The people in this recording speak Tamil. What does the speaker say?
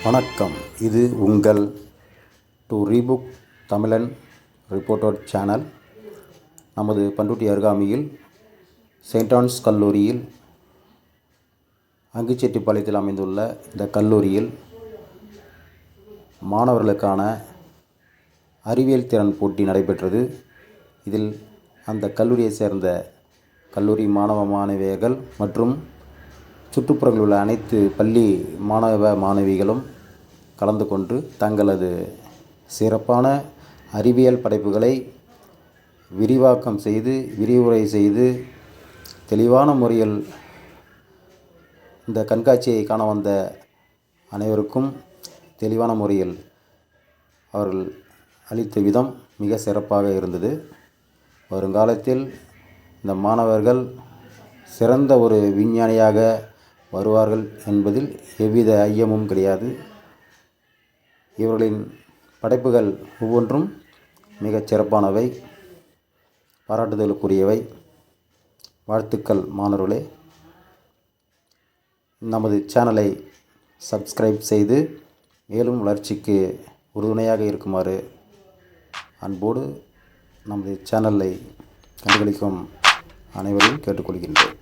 வணக்கம். இது உங்கள் டு ரீபுக் தமிழன் ரிப்போர்ட்டர் சேனல். நமது பண்ருட்டி அருகாமையில் செயின்ட் ஆன்ஸ் கல்லூரியில் அங்குச்செட்டிப்பாளையத்தில் அமைந்துள்ள இந்த கல்லூரியில் மாணவர்களுக்கான அறிவியல் திறன் போட்டி நடைபெற்றது. இதில் அந்த கல்லூரியை சேர்ந்த கல்லூரி மாணவ மாணவியர்கள் மற்றும் சுற்றுப்புறங்களில் உள்ள அனைத்து பள்ளி மாணவ மாணவிகளும் கலந்து கொண்டு தங்களது சிறப்பான அறிவியல் படைப்புகளை விரிவாக்கம் செய்து விரிவுரை செய்து தெளிவான முறையில் இந்த கண்காட்சியை காண வந்த அனைவருக்கும் தெளிவான முறையில் அவர்கள் அளித்த விதம் மிக சிறப்பாக இருந்தது. வருங்காலத்தில் இந்த மாணவர்கள் சிறந்த ஒரு விஞ்ஞானியாக வருவார்கள் என்பதில் எவ்வித ஐயமும் கிடையாது. இவர்களின் படைப்புகள் ஒவ்வொன்றும் மிகச் சிறப்பானவை, பாராட்டுதலுக்குரியவை. வாழ்த்துக்கள் மாணவர்களே. நமது சேனலை சப்ஸ்கிரைப் செய்து மேலும் வளர்ச்சிக்கு உறுதுணையாக இருக்குமாறு அன்போடு நமது சேனலை கண்டுகளிக்கும் அனைவரையும் கேட்டுக்கொள்கின்றேன்.